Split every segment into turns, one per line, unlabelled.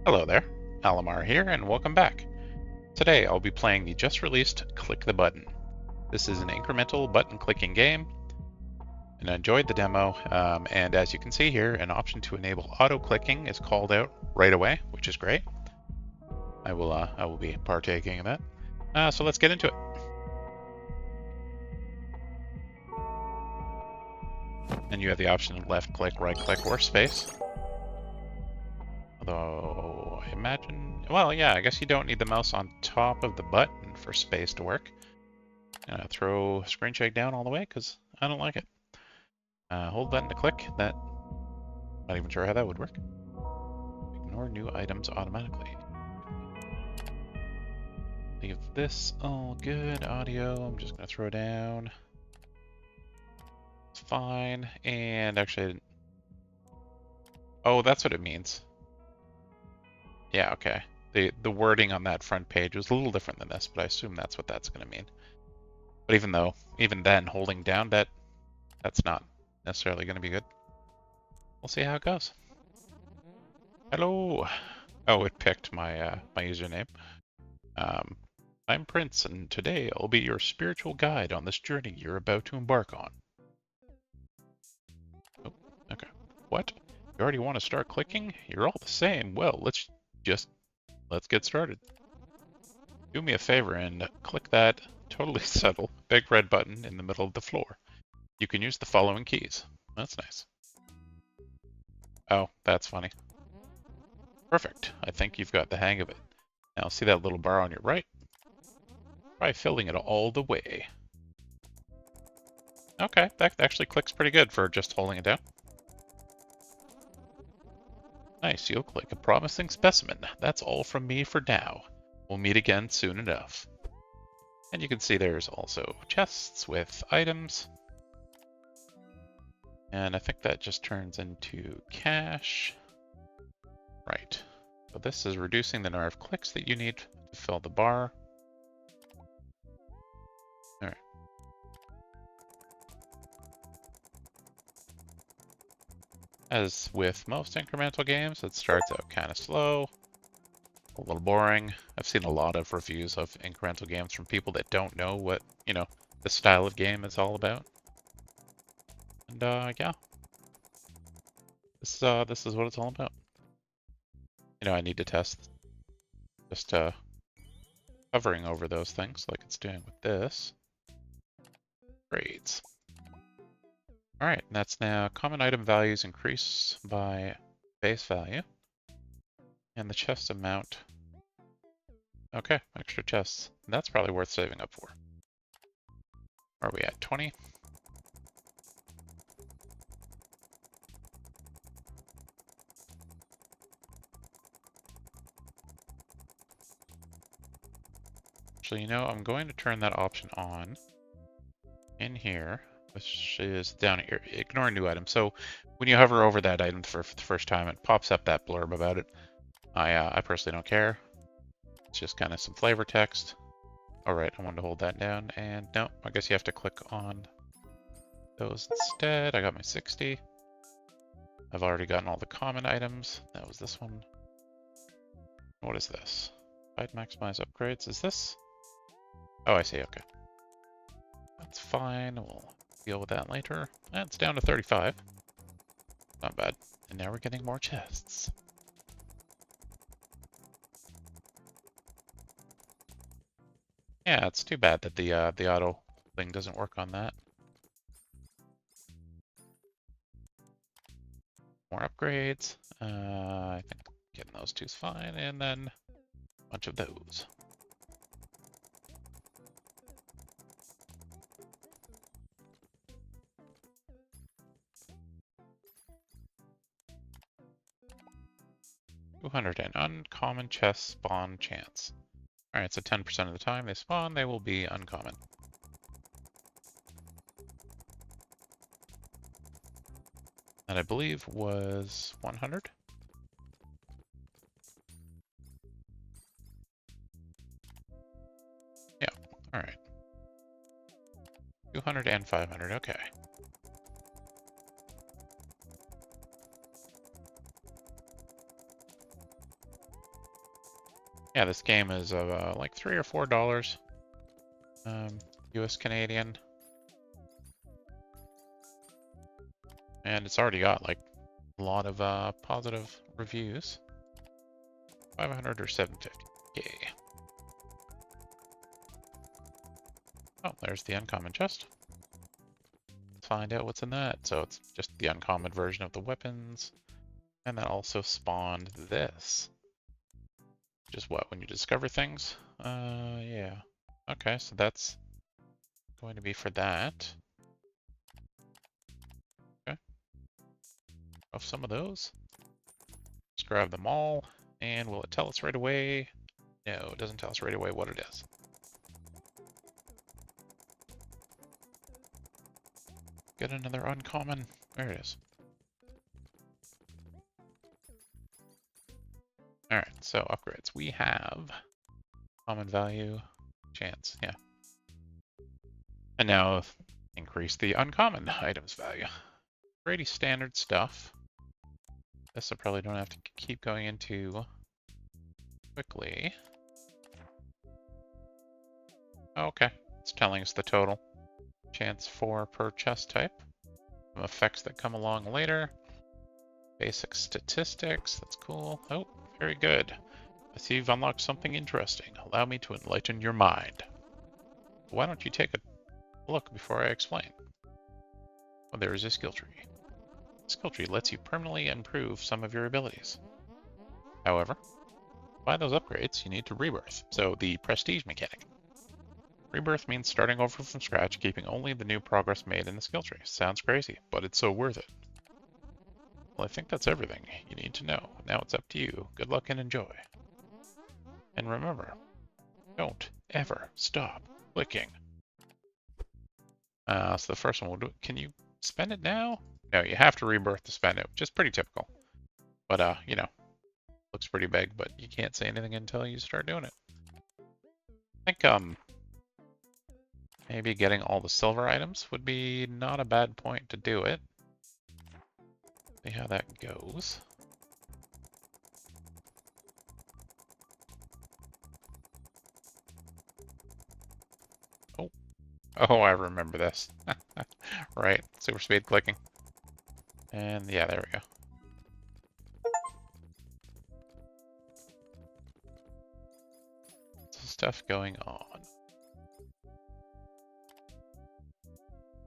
Hello there, Alamar here, and welcome back. Today I'll be playing the just released Click the Button. This is an incremental button clicking game, and I enjoyed the demo. And as you can see here, an option to enable auto clicking is called out right away, which is great. I will be partaking in that. So let's get into it. And you have the option of left click, right click, or space. Although I imagine, well, yeah, I guess you don't need the mouse on top of the button for space to work. Throw screen shake down all the way because I don't like it. Hold button to click. Not even sure how that would work. Ignore new items automatically. Leave this all good. Audio, I'm just gonna throw down. It's fine. And actually, oh, that's what it means. Yeah, okay. The wording on that front page was a little different than this, but I assume that's what that's gonna mean. But even then, holding down that's not necessarily gonna be good. We'll see how it goes. Hello. Oh, it picked my my username. I'm Prince, and today I'll be your spiritual guide on this journey you're about to embark on. Oh, okay. What? You already want to start clicking? You're all the same. Well, let's get started. Do me a favor and click that totally subtle big red button in the middle of the floor. You can use the following keys. That's nice. Oh, that's funny. Perfect. I think you've got the hang of it. Now see that little bar on your right? Try filling it all the way. Okay, that actually clicks pretty good for just holding it down. Nice, you look like a promising specimen. That's all from me for now. We'll meet again soon enough. And you can see there's also chests with items. And I think that just turns into cash. Right. So this is reducing the number of clicks that you need to fill the bar. Alright. As with most incremental games, it starts out kind of slow, a little boring. I've seen a lot of reviews of incremental games from people that don't know what, the style of game is all about. And yeah, this is what it's all about. I need to test just hovering over those things like it's doing with this. Grades. All right, and that's now common item values increase by base value. And the chest amount. Okay, extra chests. That's probably worth saving up for. Where are we at? 20? Actually, I'm going to turn that option on in here, which is down here. Ignore new item. So when you hover over that item for the first time, it pops up that blurb about it. I personally don't care. It's just kind of some flavor text. All right, I wanted to hold that down, and no, I guess you have to click on those instead. I got my 60. I've already gotten all the common items. That was this one. What is this? Hide maximize upgrades. Is this? Oh, I see. Okay. That's fine. We'll deal with that later. It's down to 35. Not bad. And now we're getting more chests. Yeah, it's too bad that the auto thing doesn't work on that. More upgrades. I think getting those two is fine, and then a bunch of those. $200 and uncommon chest spawn chance. Alright, so 10% of the time they spawn, they will be uncommon. That I believe was 100. Yeah, alright. 200 and 500, okay. Yeah, this game is like $3 or $4, US Canadian, and it's already got like a lot of positive reviews. 500 or 750. Okay. Oh, there's the uncommon chest. Let's find out what's in that. So it's just the uncommon version of the weapons, and that also spawned this. Just what, when you discover things? Yeah. Okay, so that's going to be for that. Okay. Of some of those. Let's grab them all. And will it tell us right away? No, it doesn't tell us right away what it is. Get another uncommon. There it is. Alright, so upgrades. We have common value, chance, yeah. And now increase the uncommon items value. Pretty standard stuff. This I probably don't have to keep going into quickly. Okay, it's telling us the total. Chance 4 per chest type. Some effects that come along later. Basic statistics, that's cool. Oh, very good. I see you've unlocked something interesting. Allow me to enlighten your mind. Why don't you take a look before I explain? Well, there is a skill tree. The skill tree lets you permanently improve some of your abilities. However, to buy those upgrades, you need to rebirth, so the prestige mechanic. Rebirth means starting over from scratch, keeping only the new progress made in the skill tree. Sounds crazy, but it's so worth it. Well, I think that's everything you need to know. Now it's up to you. Good luck and enjoy. And remember, don't ever stop clicking. So the first one we'll do. Can you spend it now? No, you have to rebirth to spend it, which is pretty typical. But you know, looks pretty big, but you can't say anything until you start doing it. I think maybe getting all the silver items would be not a bad point to do it. See how that goes. Oh, I remember this. Right, super speed clicking. And yeah, there we go. Some stuff going on.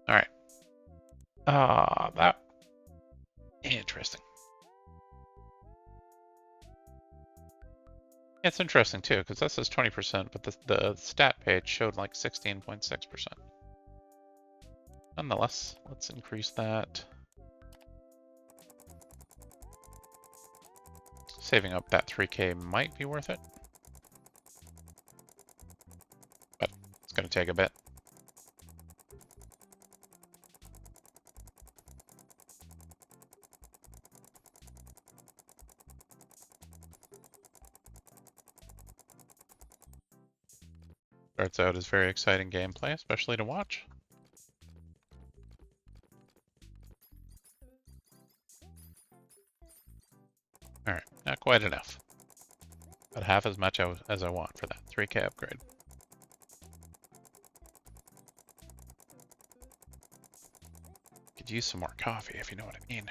Alright. That... Interesting. It's interesting too, because that says 20%, but the stat page showed like 16.6%. Nonetheless, let's increase that. Saving up that 3K might be worth it, but it's going to take a bit. Starts out as very exciting gameplay, especially to watch. Alright, not quite enough. But half as much as I want for that 3K upgrade. Could use some more coffee, if you know what I mean.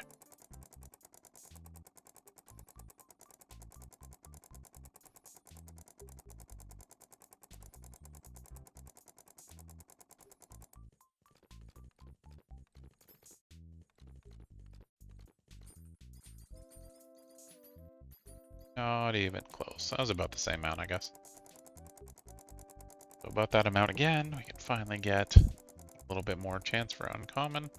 Not even close. That was about the same amount, I guess. So about that amount again, we can finally get a little bit more chance for uncommon.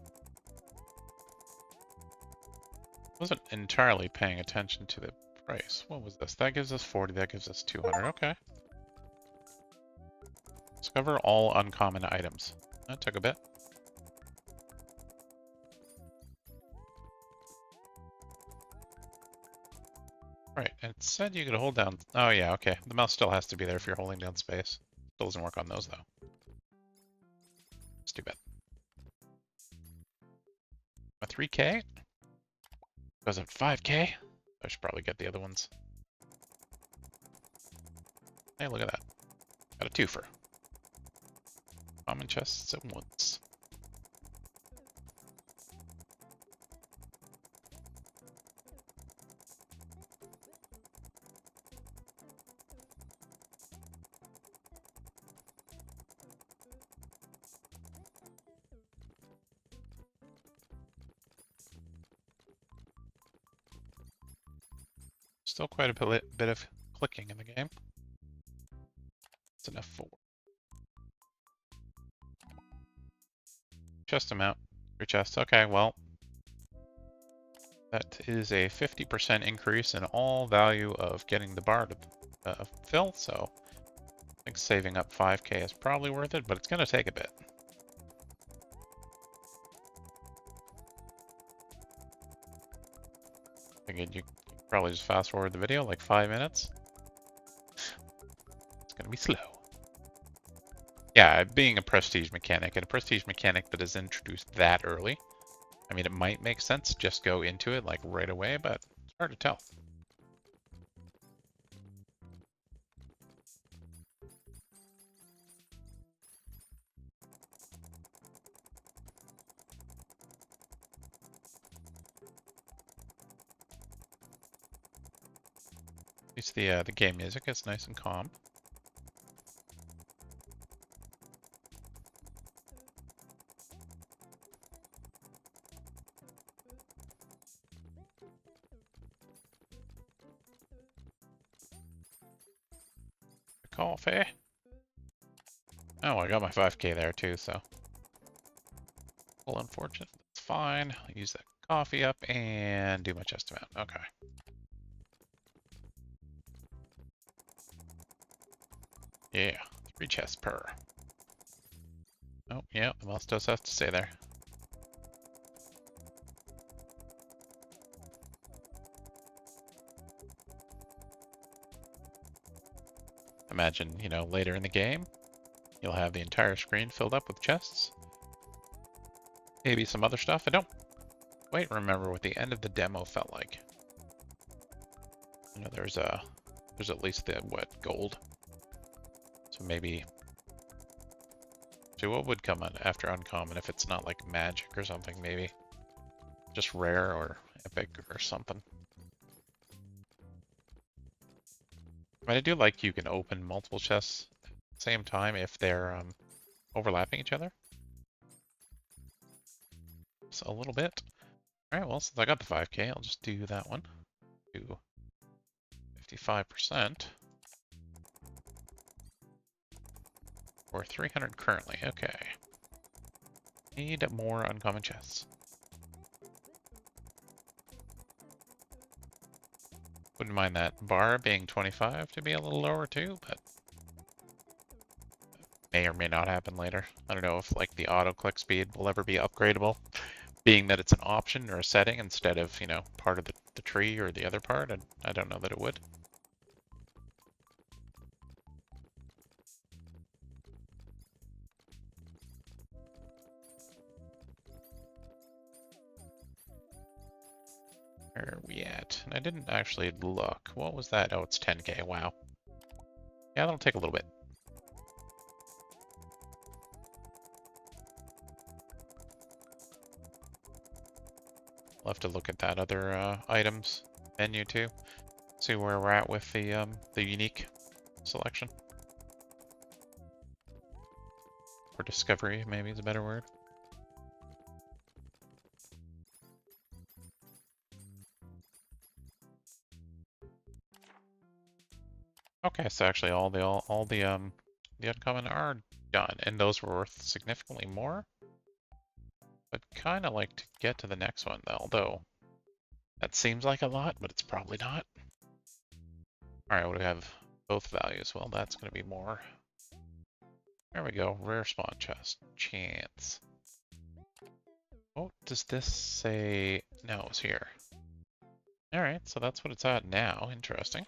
Wasn't entirely paying attention to the price. What was this? That gives us 40, that gives us 200. Okay. Discover all uncommon items. That took a bit. Right, and it said you could hold down... Oh yeah, okay. The mouse still has to be there if you're holding down space. Still doesn't work on those, though. It's too bad. A 3K? Goes up 5K? I should probably get the other ones. Hey, look at that. Got a twofer. Common chests at once. Still quite a bit of clicking in the game. It's an F4. Chest amount. 3 chests. Okay, well, that is a 50% increase in all value of getting the bar to fill, so I think saving up 5k is probably worth it, but it's going to take a bit. Again, you probably just fast forward the video like 5 minutes. It's going to be slow. Yeah, being a prestige mechanic, and a prestige mechanic that is introduced that early, I mean, it might make sense to just go into it like right away, but it's hard to tell. At least the game music is nice and calm. Coffee. Oh, I got my 5k there too, so. Well, unfortunate. That's fine. I'll use that coffee up and do my chest amount. Okay. Yeah, 3 chests per. Oh, yeah, the mouse does have to stay there. Imagine, you know, later in the game, you'll have the entire screen filled up with chests. Maybe some other stuff. I don't quite remember what the end of the demo felt like. You know, there's at least the, what, gold? So maybe, so what would come after uncommon if it's not like magic or something, maybe? Just rare or epic or something. I mean, I do like you can open multiple chests at the same time if they're overlapping each other. So a little bit. All right, well, since I got the 5k, I'll just do that one. Do 55%. Or 300 currently, okay. Need more uncommon chests. Wouldn't mind that bar being 25 to be a little lower too, but may or may not happen later. I don't know if like the auto click speed will ever be upgradable, being that it's an option or a setting instead of, you know, part of the tree or the other part, and I don't know that it would. Where are we at? And I didn't actually look. What was that? Oh, it's 10k. Wow. Yeah, that'll take a little bit. We'll have to look at that other items menu too. See where we're at with the unique selection. Or discovery, maybe is a better word. Okay, so actually all the uncommon are done, and those were worth significantly more. But kind of like to get to the next one, though, although that seems like a lot, but it's probably not. All right, what do we have? Both values. Well, that's going to be more. There we go. Rare spawn chest. Chance. Oh, does this say? No, it's here. All right, so that's what it's at now. Interesting.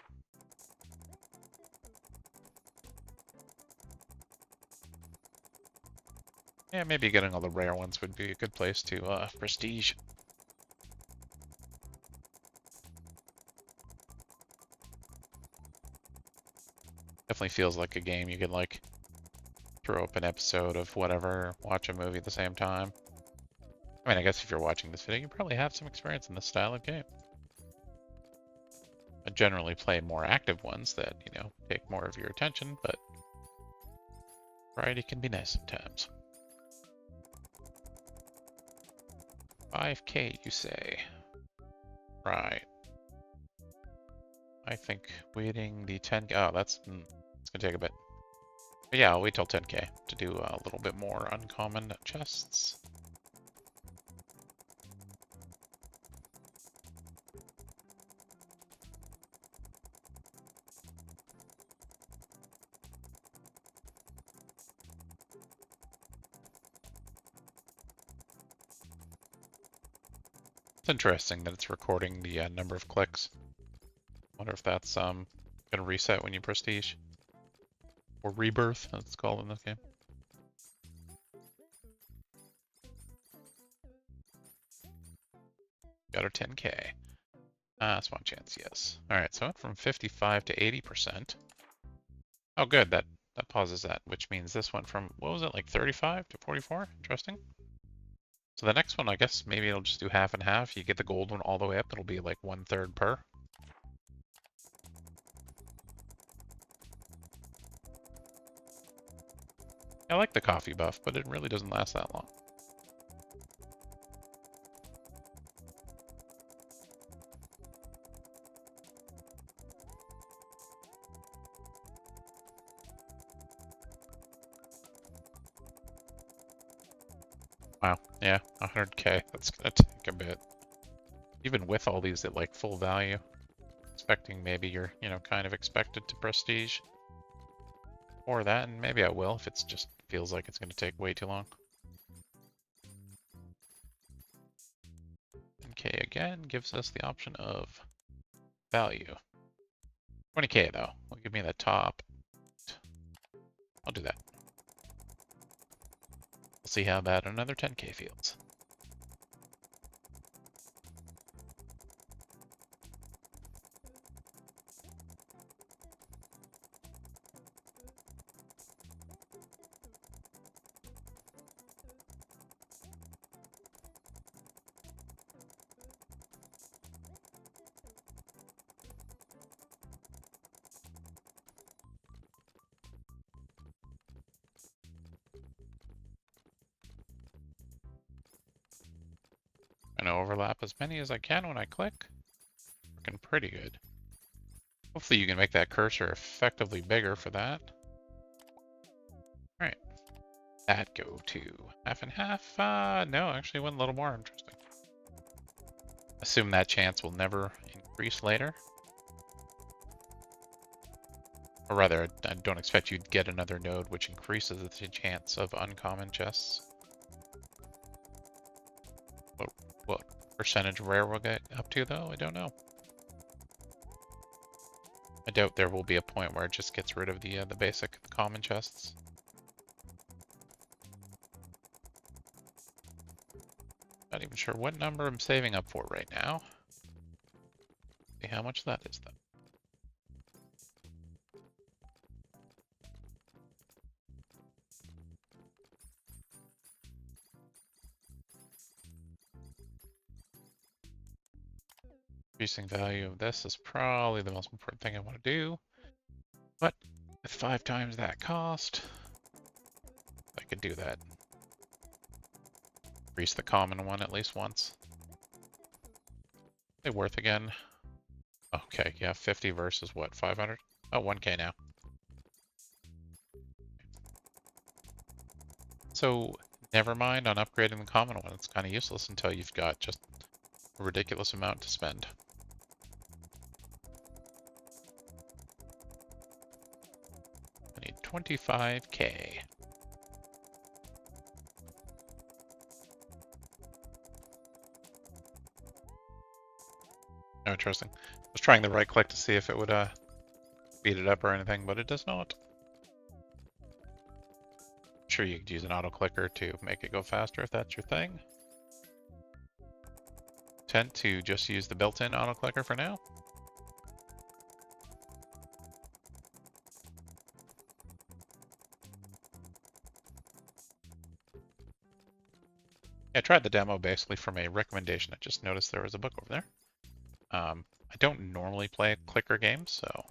Yeah, maybe getting all the rare ones would be a good place to prestige. Definitely feels like a game you could like throw up an episode of whatever, watch a movie at the same time. I mean, I guess if you're watching this video, you probably have some experience in this style of game. I generally play more active ones that, you know, take more of your attention, but variety can be nice sometimes. 5K, you say? Right. I think waiting the 10K. Oh, it's gonna take a bit. But yeah, I'll wait till 10K to do a little bit more uncommon chests. It's interesting that it's recording the number of clicks. Wonder if that's gonna reset when you prestige. Or rebirth, as it's called in this game. Got our 10K. Spawn chance, yes. Alright, so it went from 55 to 80%. Oh good, that pauses that, which means this went from, what was it, like 35 to 44? Interesting. So the next one, I guess maybe it'll just do half and half. You get the gold one all the way up, it'll be like 1/3 per. I like the coffee buff, but it really doesn't last that long. Wow, yeah, 100K, that's gonna take a bit. Even with all these at like full value, expecting maybe you're, you know, kind of expected to prestige. Or that, and maybe I will if it just feels like it's gonna take way too long. 10K again gives us the option of value. 20K though, will give me the top. I'll do that. We'll see how bad another 10K feels. I'm gonna overlap as many as I can when I click. Looking pretty good. Hopefully you can make that cursor effectively bigger for that. Alright. That go to half and half. No, actually went a little more interesting. Assume that chance will never increase later. Or rather, I don't expect you to get another node which increases the chance of uncommon chests. What percentage rare we'll get up to though? I don't know. I doubt there will be a point where it just gets rid of the basic common chests. Not even sure what number I'm saving up for right now. See how much that is though. Increasing value of this is probably the most important thing I want to do. But with 5 times that cost, I could do that. Increase the common one at least once. Are they worth again? Okay, yeah, 50 versus what, 500? Oh, 1K now. So, never mind on upgrading the common one. It's kind of useless until you've got just a ridiculous amount to spend. I need 25K. Oh, interesting. I was trying the right click to see if it would speed it up or anything, but it does not. Sure, you could use an auto clicker to make it go faster if that's your thing. Tend to just use the built-in auto clicker for now. I tried the demo basically from a recommendation. I just noticed there was a book over there. I don't normally play clicker games, so,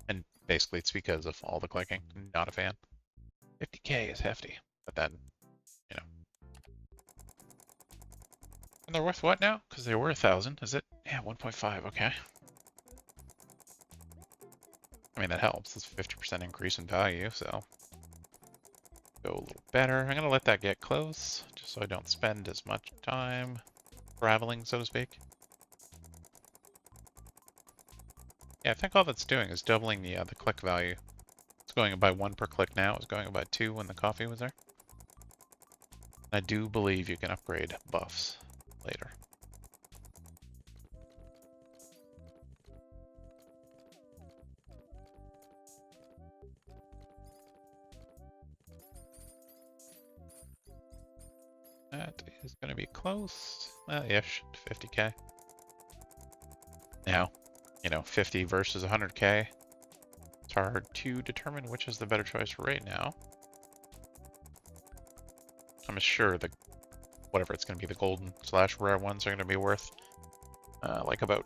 and basically it's because of all the clicking. Not a fan. 50K is hefty, but then, you know. And they're worth what now? Because they were 1,000. Is it? Yeah, 1.5. Okay. I mean, that helps. It's a 50% increase in value, so go a little better. I'm gonna let that get close, just so I don't spend as much time traveling, so to speak. Yeah, I think all that's doing is doubling the click value. It's going by 1 per click now. It was going by 2 when the coffee was there. I do believe you can upgrade buffs later. That is going to be close. Ish, 50K. Now, 50 versus 100K. It's hard to determine which is the better choice right now. I'm sure whatever it's going to be, the golden / rare ones are going to be worth like about,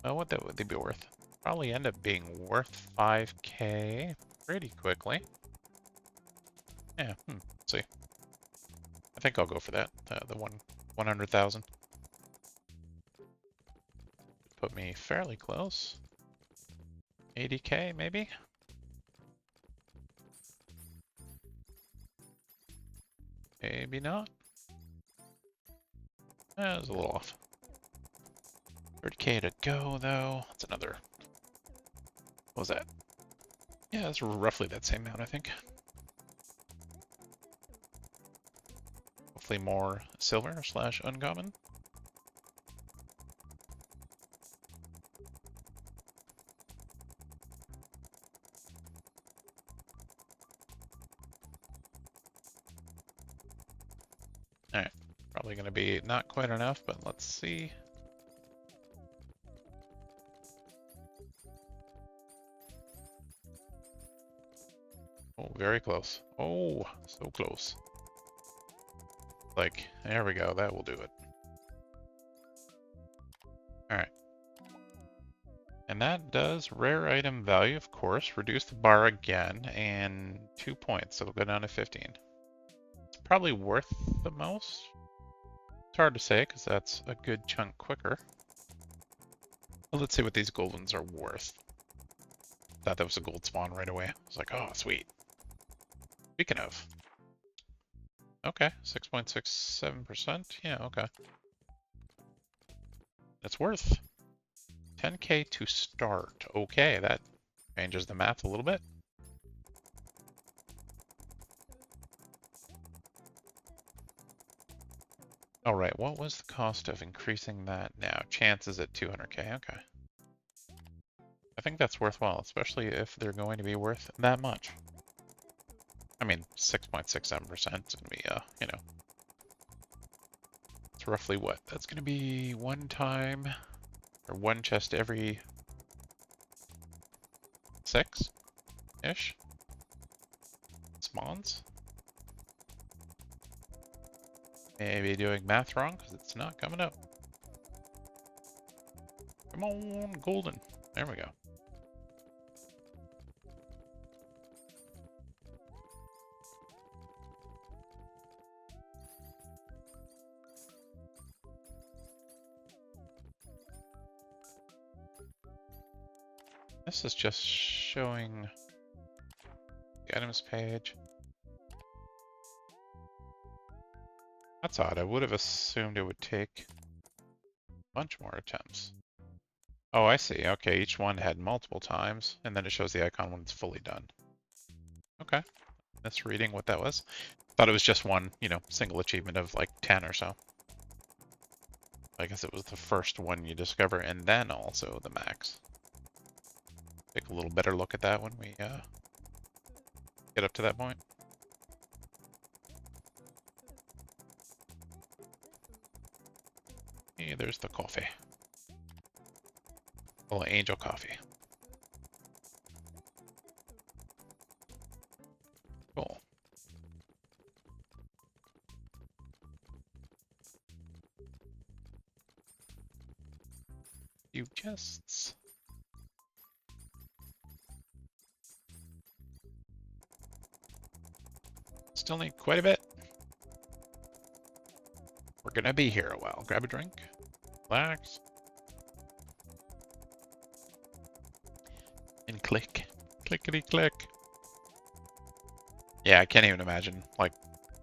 what would they be worth? Probably end up being worth 5K pretty quickly. Yeah, let's see. I think I'll go for that, the 100,000. Put me fairly close. 80K maybe? Maybe not. That was a little off. 30K to go though. That's another. What was that? Yeah, that's roughly that same amount, I think. Hopefully more silver / uncommon. Alright, probably going to be not quite enough, but let's see. Oh, very close. Oh, so close. Like, there we go, that will do it. Alright. And that does rare item value, of course. Reduce the bar again, and 2 points, so it'll go down to 15. It's probably worth the most. It's hard to say, because that's a good chunk quicker. Well, let's see what these goldens are worth. Thought that was a gold spawn right away. I was like, oh, sweet. Speaking of. Okay, 6.67%. Yeah, okay. It's worth 10K to start. Okay, that changes the math a little bit. All right, what was the cost of increasing that now? Chances at 200K, okay. I think that's worthwhile, especially if they're going to be worth that much. I mean, 6.67% is going to be, it's roughly what? That's going to be one time, or one chest every 6-ish spawns. Maybe doing math wrong, because it's not coming up. Come on, golden. There we go. This is just showing the items page. That's odd. I would have assumed it would take a bunch more attempts. Oh, I see. Okay, each one had multiple times, and then it shows the icon when it's fully done. Okay, that's reading what that was. Thought it was just one, single achievement of like 10 or so. I guess it was the first one you discover, and then also the max. Take a little better look at that when we get up to that point. Hey, there's the coffee. Oh, angel coffee. Cool. chests. Still need quite a bit. We're gonna be here a while. Grab a drink. Relax. And click. Clickety click. Yeah, I can't even imagine, like,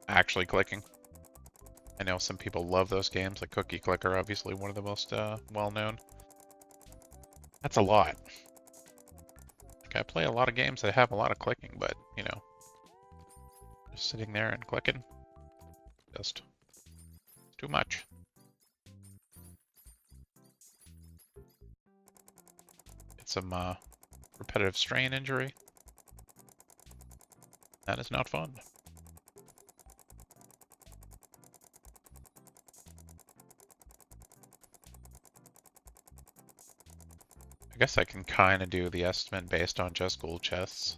actually clicking. I know some people love those games, like Cookie Clicker, obviously one of the most well-known. That's a lot. Like, I play a lot of games that have a lot of clicking, but, you know, just sitting there and clicking, just too much. Get some repetitive strain injury. That is not fun. I guess I can kind of do the estimate based on just gold chests.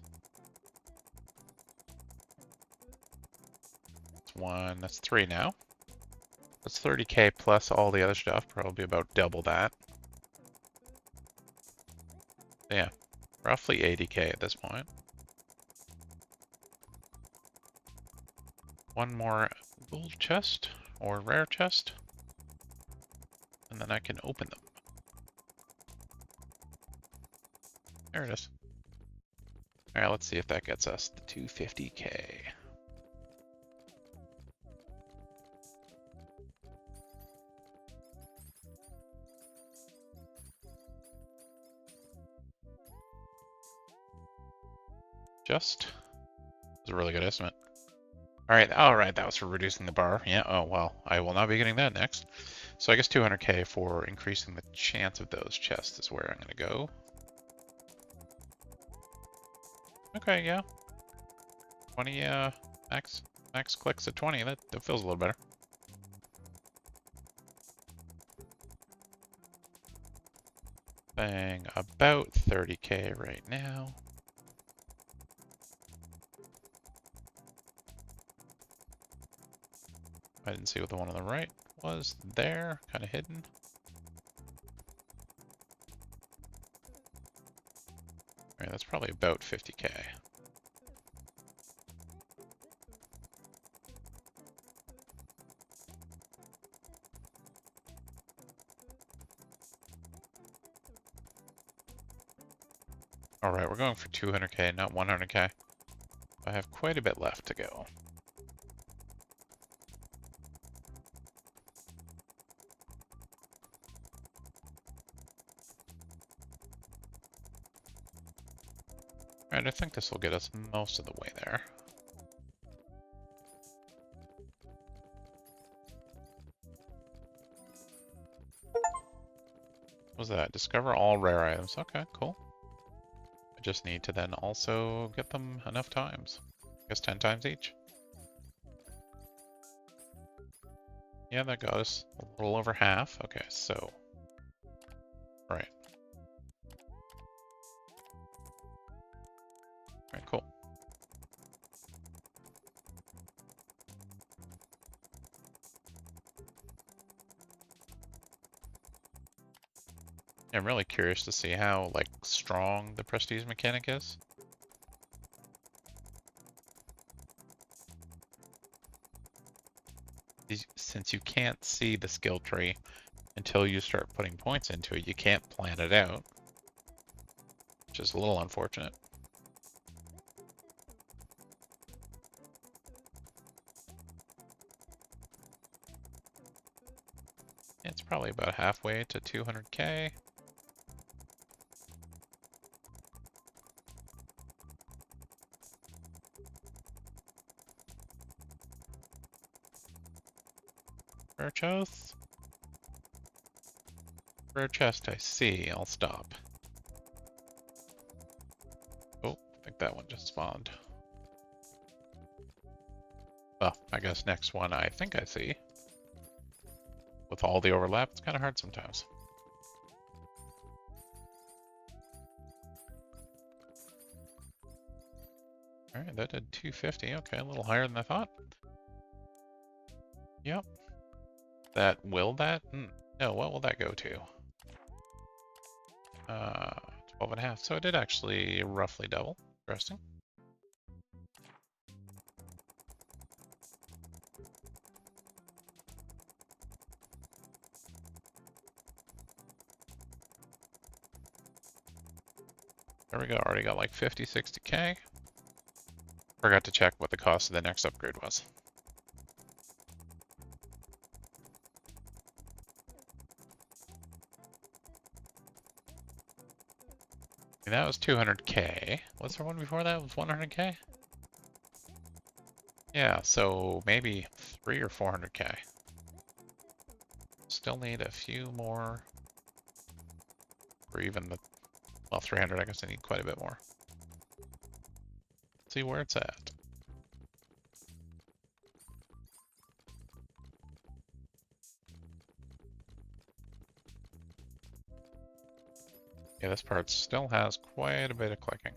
That's 1, that's 3 now. That's 30k plus all the other stuff, probably about double that. Yeah, roughly 80k at this point. One more gold chest, or rare chest, and then I can open them. There it is. Alright, let's see if that gets us the 250k. Just? It's a really good estimate. Alright, that was for reducing the bar. Yeah, oh well, I will not be getting that next. So I guess 200k for increasing the chance of those chests is where I'm going to go. Okay, yeah. 20, max clicks at 20, that feels a little better. Bang, about 30k right now. I didn't see what the one on the right was there, kind of hidden. Alright, that's probably about 50k. Alright, we're going for 200k, not 100k. I have quite a bit left to go. Alright, I think this will get us most of the way there. What was that? Discover all rare items. Okay, cool. I just need to then also get them enough times. I guess 10 times each. Yeah, that got us a little over half. Okay, so... Right. Alright, cool. I'm really curious to see how, like, strong the prestige mechanic is. Since you can't see the skill tree until you start putting points into it, you can't plan it out. Which is a little unfortunate. It's probably about halfway to 200k. Rare chest? Rare chest, I see. I'll stop. Oh, I think that one just spawned. Well, I guess next one I think I see. With all the overlap, it's kind of hard sometimes. Alright, that did 250. Okay, a little higher than I thought. Yep. That will that? No, what will that go to? 12.5. So it did actually roughly double. Interesting. There we go. Already got like 50, 60K. Forgot to check what the cost of the next upgrade was. And that was 200K. What's there one before that? Was 100K? Yeah, so maybe 300 or 400K. Still need a few more, or even the, well, 300. I guess I need quite a bit more. Let's see where it's at. Yeah, this part still has quite a bit of clicking.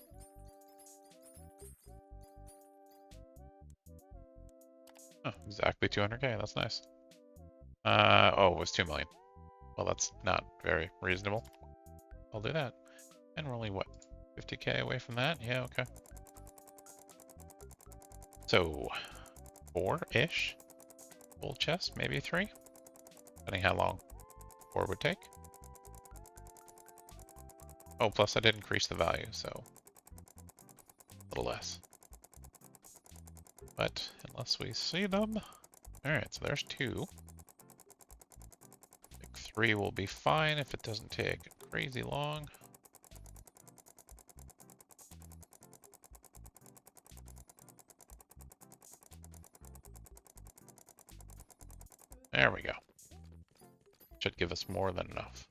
Oh, exactly 200K. That's nice. Oh, it was 2 million. Well, that's not very reasonable. I'll do that. And we're only, what, 50K away from that? Yeah, okay. So, 4-ish? Full chest, maybe 3? Depending how long 4 would take. Oh, plus I did increase the value, so a little less. But unless we see them... Alright, so there's 2. I think 3 will be fine if it doesn't take crazy long. There we go. Should give us more than enough.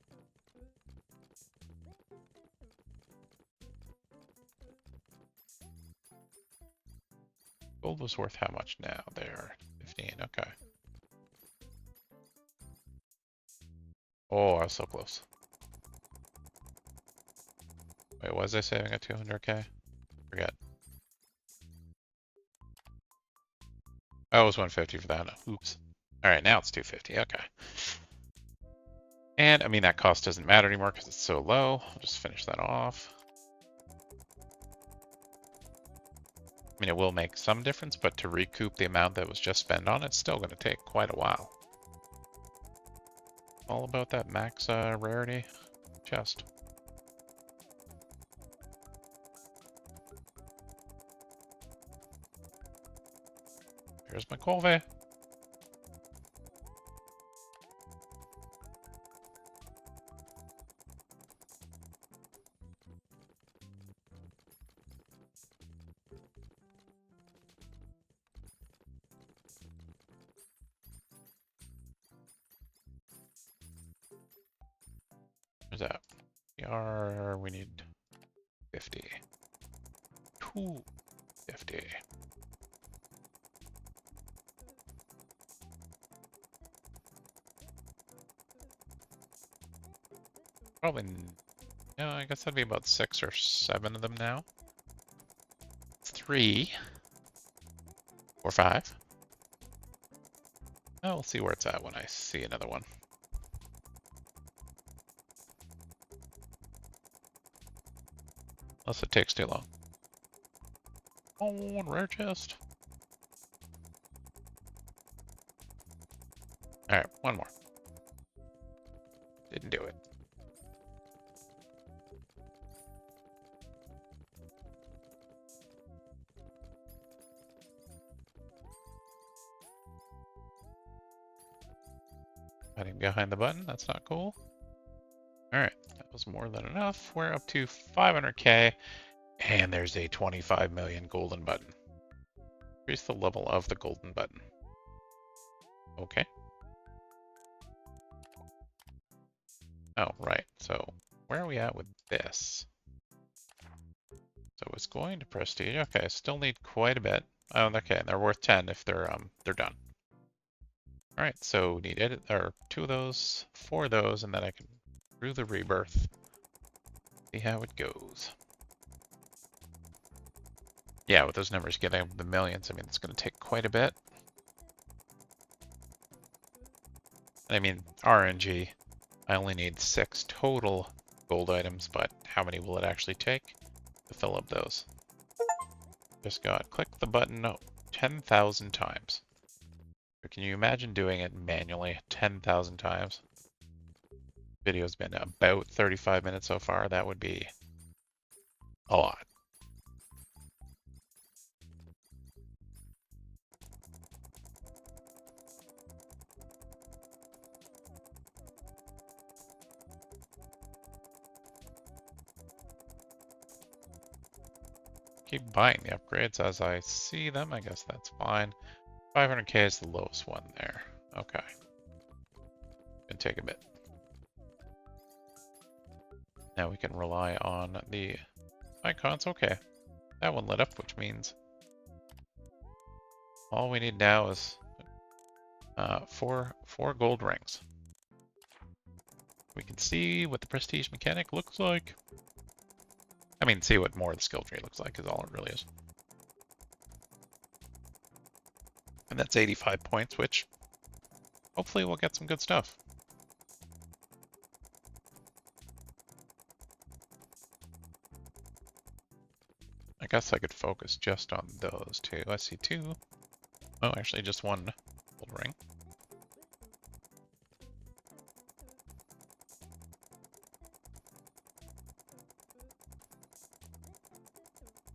Gold was worth how much now? There, 15, okay. Oh, I was so close. Wait, was I saving at 200K? Forget. Oh, it was 150 for that. Oops. Alright, now it's 250, okay. And, I mean, that cost doesn't matter anymore because it's so low. I'll just finish that off. I mean, it will make some difference, but to recoup the amount that was just spent on it, it's still going to take quite a while. All about that max rarity chest. Here's my Colve. Where's that? We need 50. 250. Probably, no, I guess that'd be about 6 or 7 of them now. 3 or 5. Oh, we'll see where it's at when I see another one. Unless it takes too long. Oh, one rare chest. Alright, one more. Didn't do it. Hiding behind the button, that's not cool. Alright, that was more than enough. We're up to 500K, and there's a 25 million golden button. Increase the level of the golden button. Okay. Oh, right. So where are we at with this? So it's going to prestige. Okay, still need quite a bit. Oh, okay, they're worth 10 if they're done. All right, so need edit or 2 of those, 4 of those, and then I can do the rebirth. See how it goes. Yeah, with those numbers getting the millions, I mean, it's going to take quite a bit. I mean, RNG, I only need 6 total gold items, but how many will it actually take to fill up those? Just click the button 10,000 times. Or can you imagine doing it manually 10,000 times? Video's been about 35 minutes so far. That would be a lot. Keep buying the upgrades as I see them. I guess that's fine. 500k is the lowest one there. Okay. Gonna take a bit. Now we can rely on the icons. Okay. That one lit up, which means all we need now is four gold rings. We can see what the prestige mechanic looks like. I mean, see what more of the skill tree looks like is all it really is. And that's 85 points, which hopefully we'll get some good stuff. I guess I could focus just on those two. I see two. Oh, actually just one gold ring.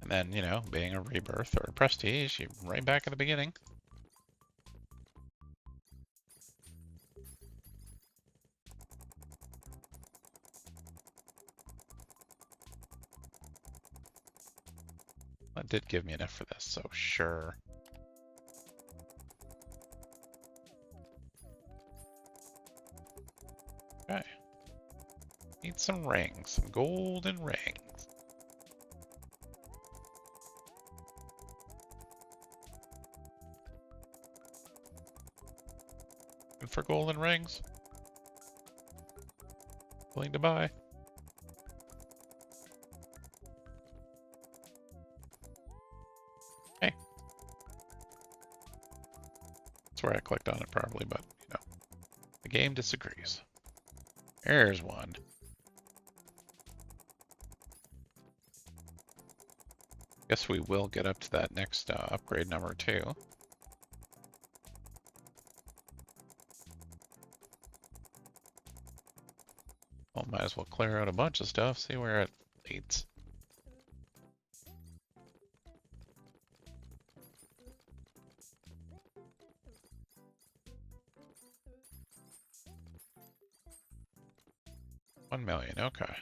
And then, you know, being a rebirth or a prestige, you're right back at the beginning. That did give me enough for this, so sure. Okay. Need some rings, some golden rings. And for golden rings, willing to buy. Hey. That's where I clicked on it probably, but, you know, the game disagrees. There's one. Guess we will get up to that next upgrade number 2. Well, might as well clear out a bunch of stuff, see where it leads. $1 million, okay.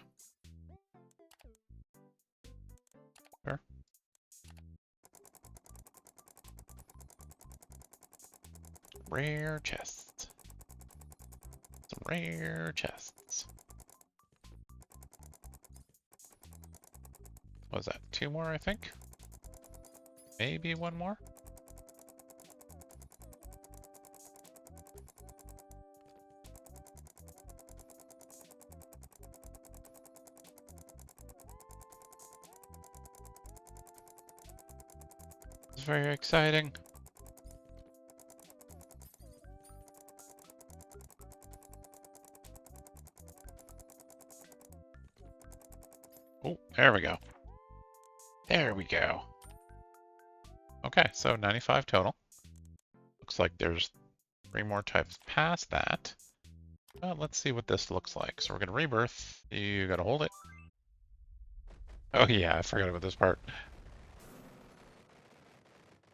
Sure. Rare chests. Some rare chests. What was that? 2 more, I think? Maybe 1 more? It's very exciting. Oh, there we go. There we go. Okay, so 95 total. Looks like there's 3 more types past that. Let's see what this looks like. So we're going to rebirth. You got to hold it. Oh yeah, I forgot about this part.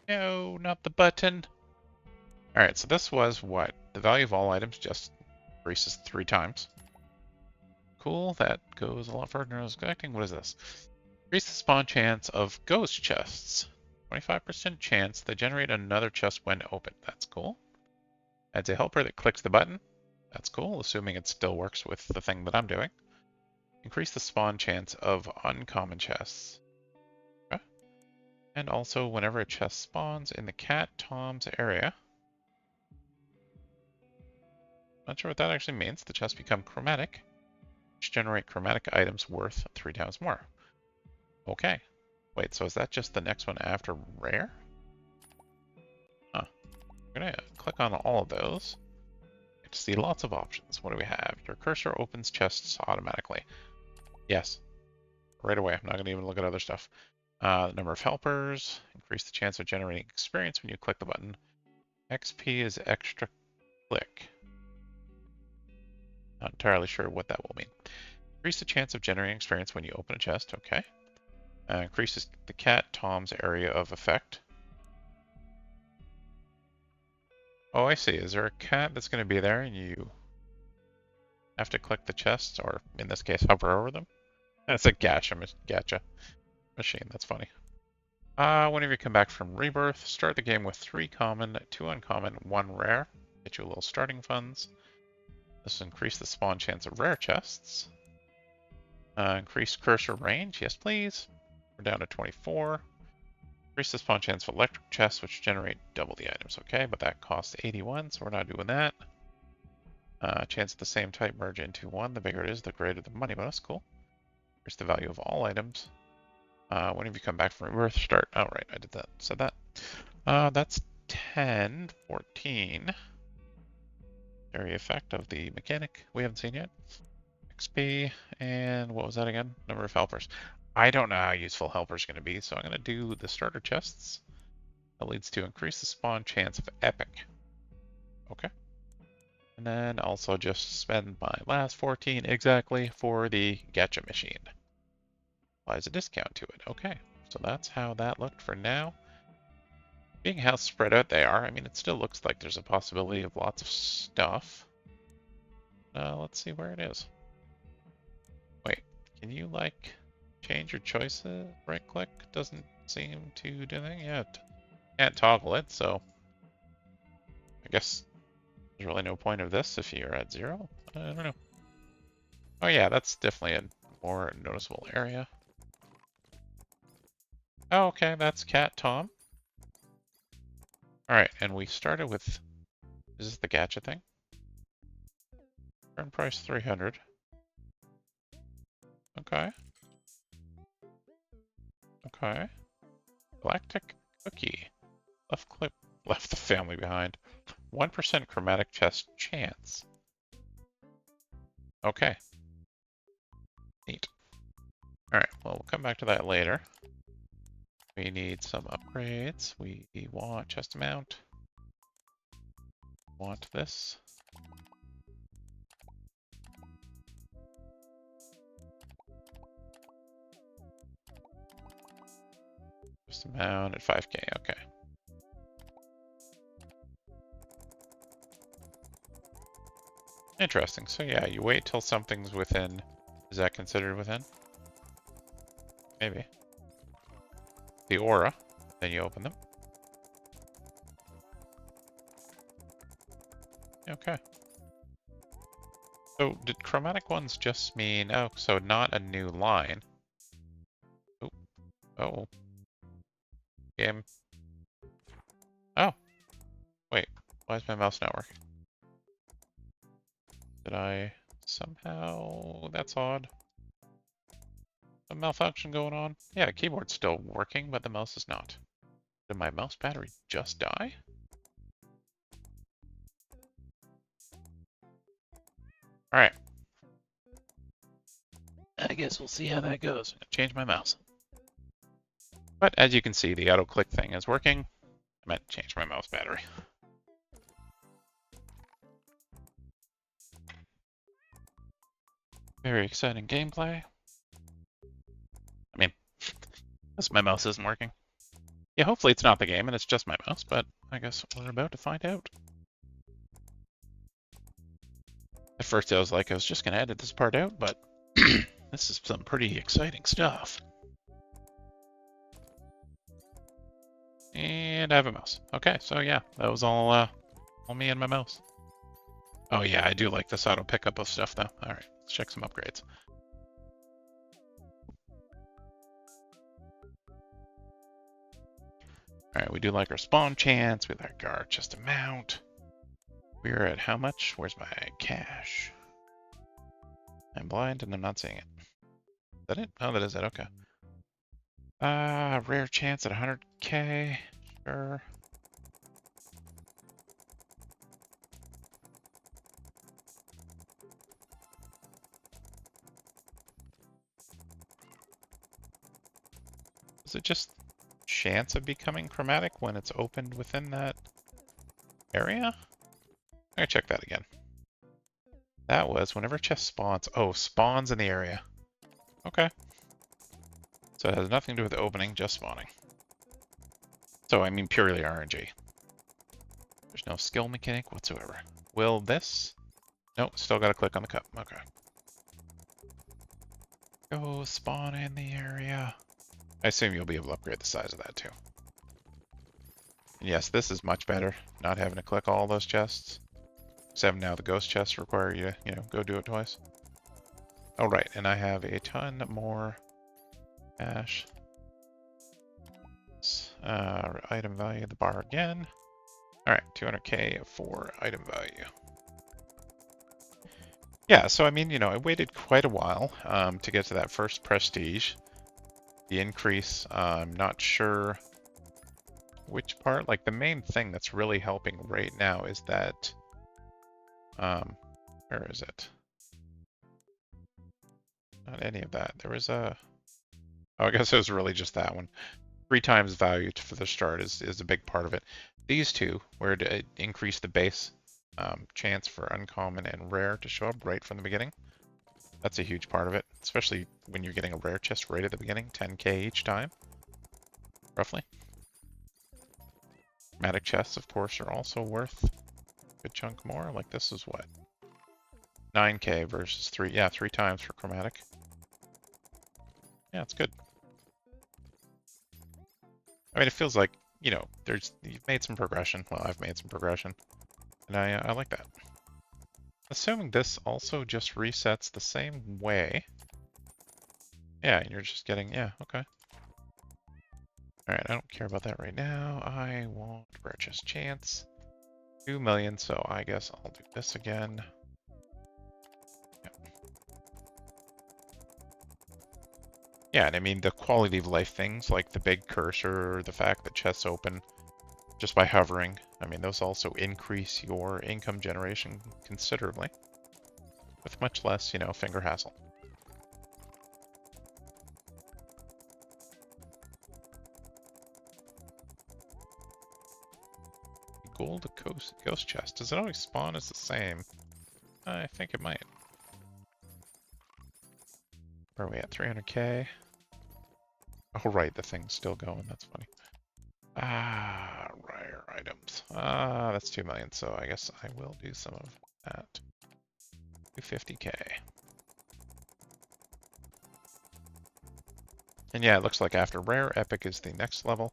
No, not the button. Alright, so this was what? The value of all items just increases 3 times. Cool, that goes a lot further than I was expecting. What is this? Increase the spawn chance of ghost chests. 25% chance they generate another chest when open. That's cool. Adds a helper that clicks the button. That's cool, assuming it still works with the thing that I'm doing. Increase the spawn chance of uncommon chests. Okay. And also, whenever a chest spawns in the Cat Tom's area. Not sure what that actually means. The chests become chromatic, which generate chromatic items worth 3 times more. Okay. Wait, so is that just the next one after rare? Huh. I'm gonna click on all of those. Get to see lots of options. What do we have? Your cursor opens chests automatically. Yes, right away. I'm not going to even look at other stuff. Number of helpers, increase the chance of generating experience when you click the button. XP is extra click. Not entirely sure what that will mean. Increase the chance of generating experience when you open a chest. Okay. Increases the cat Tom's area of effect. Oh, I see. Is there a cat that's going to be there and you have to click the chests, or in this case, hover over them? That's a gacha machine. That's funny. Whenever you come back from Rebirth, start the game with 3 common, 2 uncommon, 1 rare. Get you a little starting funds. This will increase the spawn chance of rare chests. Increase cursor range, yes please. We're down to 24. Increase the spawn chance of electric chests, which generate double the items. Okay, but that costs 81, so we're not doing that. Chance of the same type merge into one. The bigger it is, the greater the money bonus. Cool. Increase the value of all items. Whenever you come back from Rebirth, start. Oh, right, I did that. Said that. That's 10, 14. Area effect of the mechanic we haven't seen yet. XP, and what was that again? Number of helpers. I don't know how useful helpers are going to be, so I'm going to do the starter chests. That leads to increase the spawn chance of epic. Okay. And then also just spend my last 14 exactly for the gacha machine. Applies a discount to it. Okay, so that's how that looked for now. Being how spread out they are, I mean, it still looks like there's a possibility of lots of stuff. Let's see where it is. Wait, can you, like, change your choices? Right click doesn't seem to do anything yet. Can't toggle it, so I guess there's really no point of this if you're at 0. I don't know. Oh yeah, that's definitely a more noticeable area. Oh, okay, that's Cat Tom. Alright, and we started with, is this the gacha thing? Current price 300. Okay. Okay. Galactic Cookie. Left the family behind. 1% chromatic chest chance. Okay. Neat. Alright, well, we'll come back to that later. We need some upgrades. We want chest amount. Want this. Chest amount at 5k, okay. Interesting. So yeah, you wait till something's within. Is that considered within? Maybe. The aura, then you open them. Okay. So did chromatic ones just mean, oh, so not a new line. Oh, oh. Game. Oh, wait, why is my mouse not working? Did I somehow, that's odd. A malfunction going on? Yeah, the keyboard's still working, but the mouse is not. Did my mouse battery just die? Alright. I guess we'll see how that goes. I'm gonna change my mouse. But as you can see, the auto click thing is working. I meant to change my mouse battery. Very exciting gameplay. I mean, unless my mouse isn't working. Yeah, hopefully it's not the game and it's just my mouse, but I guess we're about to find out. At first I was like, I was just going to edit this part out, but this is some pretty exciting stuff. And I have a mouse. Okay, so yeah, that was all me and my mouse. Oh yeah, I do like this auto pickup of stuff though. All right, let's check some upgrades. All right, we do like our spawn chance. We like our chest amount. We're at how much? Where's my cash? I'm blind and I'm not seeing it. Is that it? Oh, that is it. Okay. Rare chance at 100k. Sure. Is it just chance of becoming chromatic when it's opened within that area? I'm gonna check that again. That was whenever chest spawns. Oh, spawns in the area. Okay. So it has nothing to do with the opening, just spawning. So I mean purely RNG. There's no skill mechanic whatsoever. Will this? Nope, still gotta click on the cup. Okay. Go spawn in the area. I assume you'll be able to upgrade the size of that too. And yes, this is much better. Not having to click all those chests. Except now the ghost chests require you to, go do it twice. Oh, right, and I have a ton more cash. Item value, the bar again. All right, 200k for item value. Yeah, so I mean, I waited quite a while to get to that first prestige. The increase, I'm not sure which part. Like the main thing that's really helping right now is that, where is it? Not any of that. There was a, oh, I guess it was really just that one. 3 times value for the start is a big part of it. These two, where to increase the base chance for uncommon and rare to show up right from the beginning. That's a huge part of it, especially when you're getting a rare chest right at the beginning, 10k each time, roughly. Chromatic chests, of course, are also worth a good chunk more. Like this is what? 9k versus 3, yeah, 3 times for chromatic. Yeah, it's good. I mean, it feels like, you've made some progression. Well, I've made some progression, and I like that. Assuming this also just resets the same way. Yeah, and you're just getting, yeah, okay. Alright, I don't care about that right now. I want rare chest chance. 2 million, so I guess I'll do this again. Yep. Yeah, and I mean the quality of life things like the big cursor, the fact that chests open just by hovering. I mean, those also increase your income generation considerably with much less, finger hassle. Gold ghost chest. Does it always spawn as the same? I think it might. Where are we at? 300k? Oh, right, the thing's still going. That's funny. Ah, rare items. That's 2 million, so I guess I will do some of that. 250k. And yeah, it looks like after rare, epic is the next level,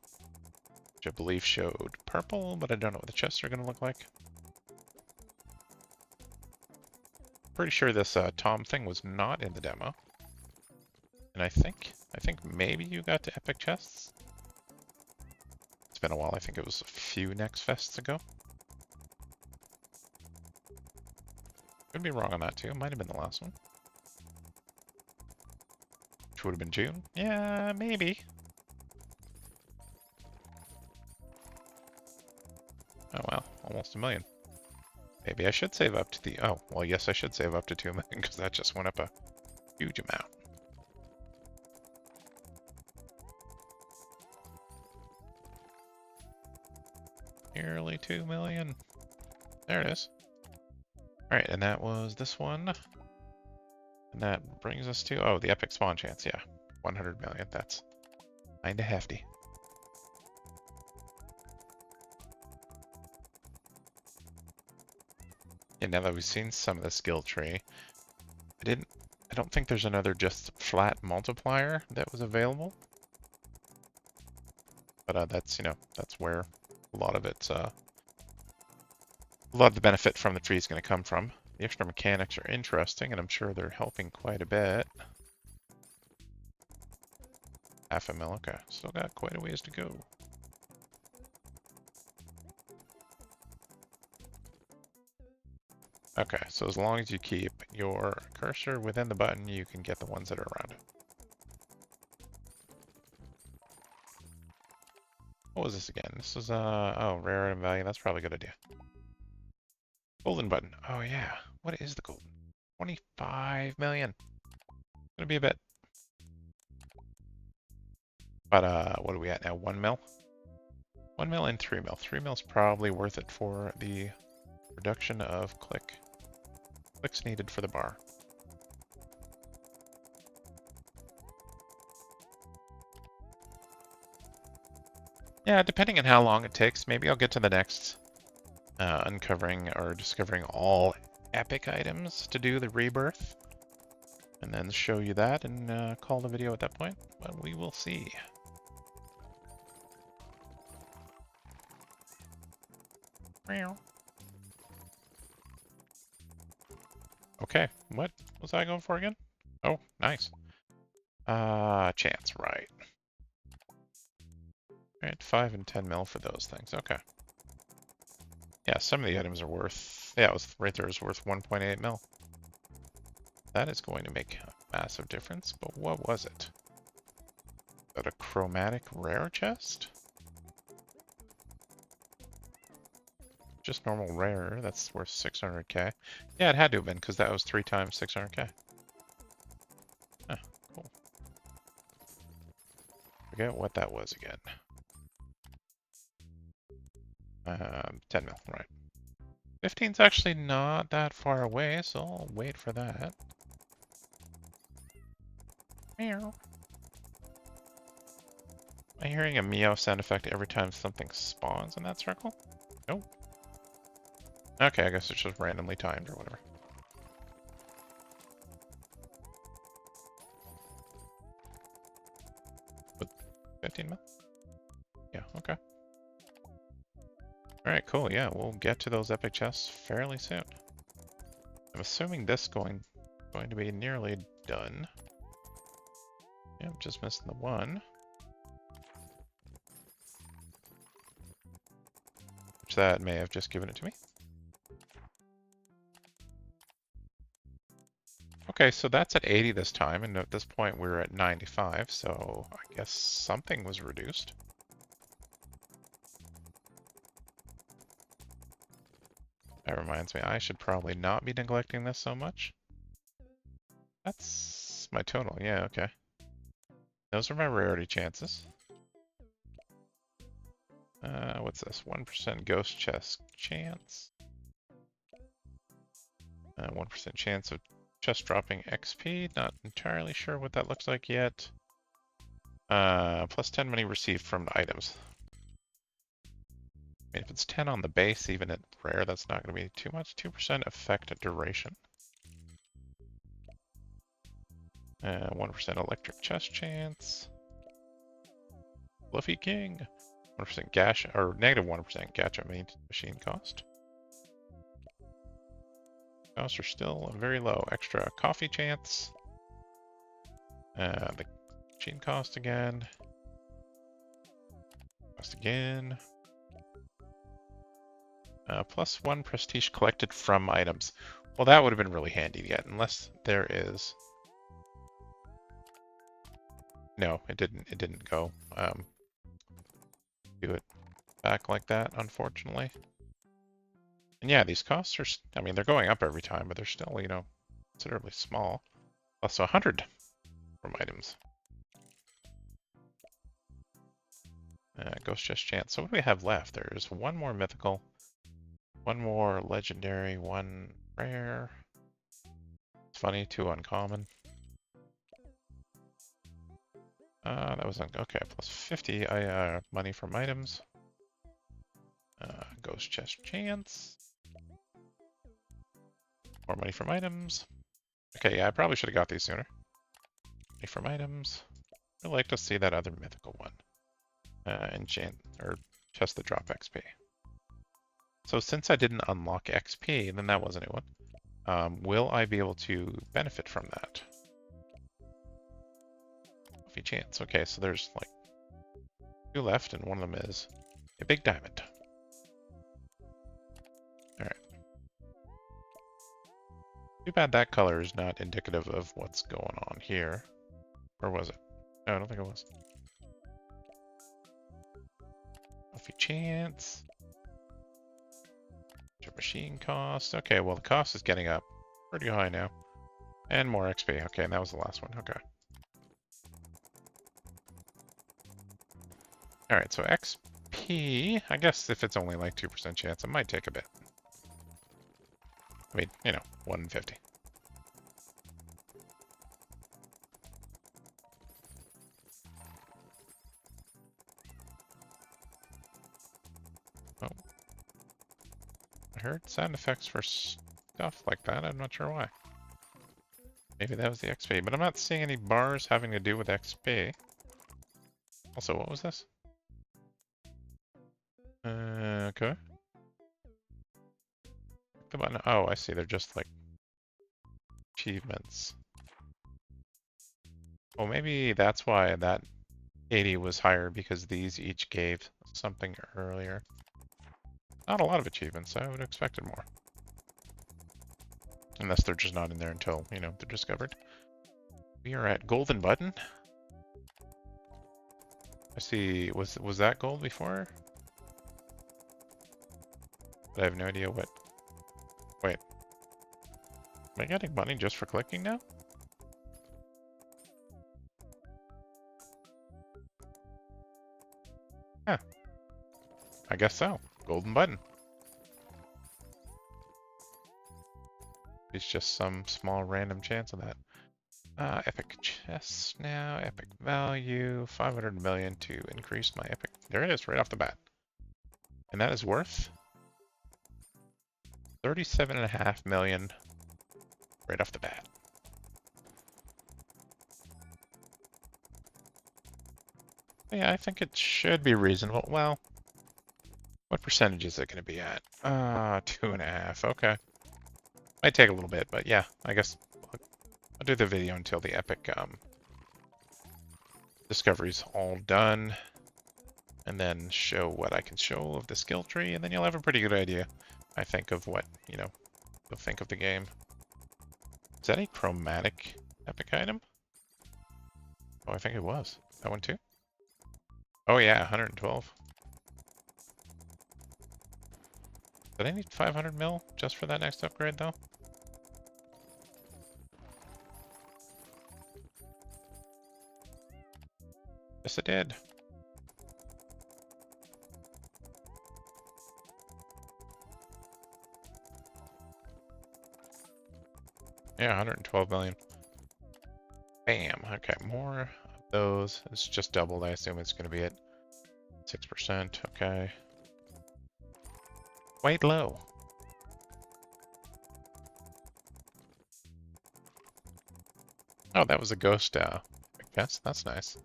which I believe showed purple, but I don't know what the chests are going to look like. Pretty sure this Tom thing was not in the demo. And I think maybe you got to epic chests. It's been a while. I think it was a few next fests ago. Could be wrong on that too. It might have been the last one. Which would have been June. Yeah, maybe. Oh well, almost 1 million. Maybe I should save up to the... Oh, well, yes, I should save up to 2 million because that just went up a huge amount. Nearly 2 million. There it is. Alright, and that was this one. And that brings us to... Oh, the epic spawn chance, yeah. 100 million, that's kinda hefty. And now that we've seen some of the skill tree, I don't think there's another just flat multiplier that was available. But that's, that's where a lot of it's, a lot of the benefit from the tree is going to come from. The extra mechanics are interesting, and I'm sure they're helping quite a bit. 0.5 mil, okay. Still got quite a ways to go. Okay, so as long as you keep your cursor within the button, you can get the ones that are around it. What was this again? This was, oh, rare item value. That's probably a good idea. Golden button. Oh, yeah. What is the golden? 25 million. Gonna be a bit. But what are we at now? 1 mil? 1 mil and 3 mil. 3 mil's probably worth it for the reduction of clicks needed for the bar. Yeah, depending on how long it takes, maybe I'll get to the next uncovering or discovering all epic items to do the rebirth, and then show you that and call the video at that point. But we will see. Okay, what was I going for again? Oh, nice. Chance, right. Right, 5 and 10 mil for those things. Okay. Yeah, some of the items are worth, yeah, it was right there, is worth 1.8 mil. That is going to make a massive difference, but what was it? Is that a chromatic rare chest? Just normal rare, that's worth 600k. Yeah, it had to have been, because that was 3 times 600k. Huh, cool. Forget what that was again. 10 mil, right. 15's actually not that far away, so I'll wait for that. Meow. Am I hearing a meow sound effect every time something spawns in that circle? Nope. Okay, I guess it's just randomly timed or whatever. But 15 mil? Yeah, okay. Alright, cool. Yeah, we'll get to those epic chests fairly soon. I'm assuming this going to be nearly done. Yeah, I'm just missing the one. Which that may have just given it to me. Okay, so that's at 80 this time, and at this point we're at 95, so I guess something was reduced. That reminds me, I should probably not be neglecting this so much. That's my total, yeah, okay. Those are my rarity chances. What's this? 1% ghost chest chance. 1% chance of chest dropping XP. Not entirely sure what that looks like yet. Plus 10 money received from items. I mean, if it's 10 on the base, even at rare, that's not going to be too much. 2% effect at duration. 1% electric chest chance. Fluffy King. 1% gash, or negative 1% gacha machine cost. Costs are still very low. Extra coffee chance. The machine cost again. Cost again. Plus 1 prestige collected from items. Well, that would have been really handy yet, unless there is. No, it didn't go. Do it back like that, unfortunately. And yeah, these costs are, I mean, they're going up every time, but they're still, you know, considerably small. Plus 100 from items. Ghost chest chance. So what do we have left? There's one more mythical, one more legendary, one rare. It's funny, 2 uncommon. That was okay. Plus 50 money from items. Ghost chest chance. More money from items. Okay, yeah, I probably should have got these sooner. Money from items. I'd like to see that other mythical one. Enchant or chest the drop XP. So since I didn't unlock XP, then that was a new one. Will I be able to benefit from that? Coffee chance. Okay, so there's like 2 left, and one of them is a big diamond. Alright. Too bad that color is not indicative of what's going on here. Or was it? No, I don't think it was. Coffee chance. Machine cost. Okay, well the cost is getting up pretty high now. And more XP. Okay, and that was the last one. Okay. All right, so XP, I guess if it's only like 2% chance, it might take a bit. I mean, you know, 1 in 50. Oh, I heard sound effects for stuff like that. I'm not sure why. Maybe that was the XP, but I'm not seeing any bars having to do with XP. Also, what was this? Okay. The button. Oh, I see. They're just like achievements. Well, maybe that's why that 80 was higher, because these each gave something earlier. Not a lot of achievements. I would have expected more. Unless they're just not in there until, you know, they're discovered. We are at golden button. I see. Was that gold before? But I have no idea what. Wait. Am I getting money just for clicking now? Huh. I guess so. Golden button. It's just some small random chance of that. Epic chest now. Epic value. 500 million to increase my epic. There it is, right off the bat. And that is worth 37.5 million right off the bat. Yeah, I think it should be reasonable. Well, what percentage is it going to be at? 2.5. Okay. Might take a little bit, but yeah, I guess I'll do the video until the epic discovery's all done, and then show what I can show of the skill tree, and then you'll have a pretty good idea, I think, of what, you know, you'll think of the game. Is that a chromatic epic item? Oh, I think it was. That one too? Oh yeah, 112. Did I need 500 mil just for that next upgrade, though? Yes, it did. Yeah, 112 million. Bam. Okay, more of those. It's just doubled. I assume it's going to be at 6%. Okay. Quite low. Oh, that was a ghost, I guess. That's nice.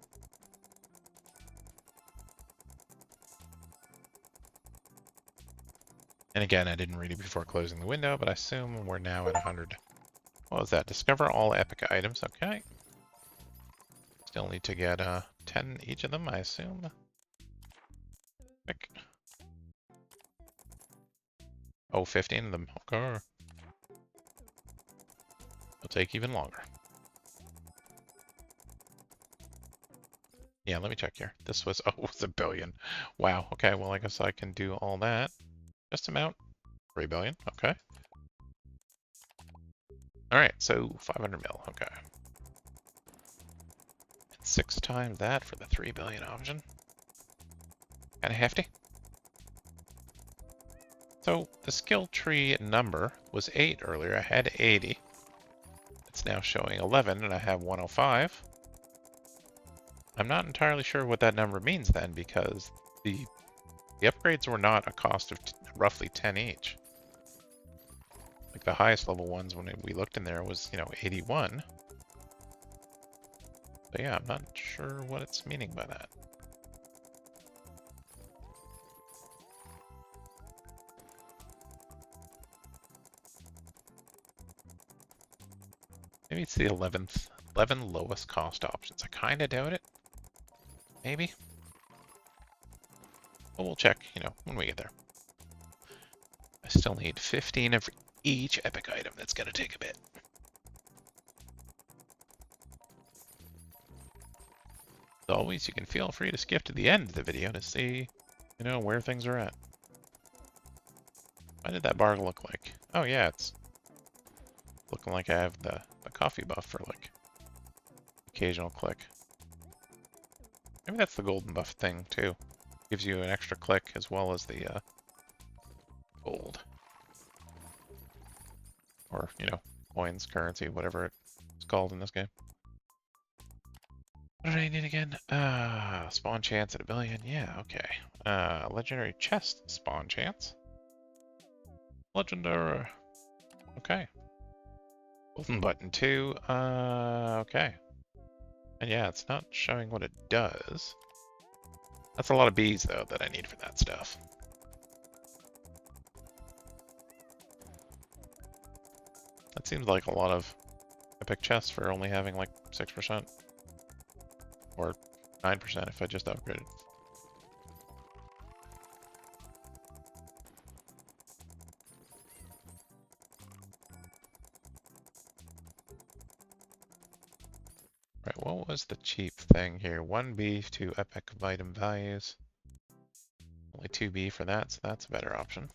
And again, I didn't read it before closing the window, but I assume we're now at 100. What was that? Discover all epic items. Okay. Still need to get 10 each of them, I assume. Pick. Oh, 15 of them. Okay. It'll take even longer. Yeah, let me check here. This was, oh, it was 1 billion. Wow. Okay, well, I guess I can do all that. Just amount. 3 billion. Okay. All right, so 500 mil. Okay. 6 times that for the 3 billion option. Kind of hefty. So the skill tree number was 8 earlier. I had 80. It's now showing 11, and I have 105. I'm not entirely sure what that number means then, because the upgrades were not a cost of roughly 10 each. Like the highest level ones when we looked in there was, you know, 81. But yeah, I'm not sure what it's meaning by that. Maybe it's the 11 lowest cost options. I kind of doubt it. Maybe. But we'll check, you know, when we get there. I still need 15 of each epic item. That's going to take a bit. As always, you can feel free to skip to the end of the video to see, you know, where things are at. What did that bar look like? Oh yeah, it's looking like I have the coffee buff for like occasional click. Maybe that's the golden buff thing too. Gives you an extra click as well as the gold. Or, you know, coins, currency, whatever it's called in this game. What did I need again? Spawn chance at 1 billion. Yeah, okay. Legendary chest spawn chance. Legendary. Okay. Golden button 2. Okay. And yeah, it's not showing what it does. That's a lot of bees, though, that I need for that stuff. That seems like a lot of epic chests for only having like 6%. Or 9% if I just upgraded. Right, what was the cheap thing here? 1B, 2 epic of item values. Only 2B for that, so that's a better option.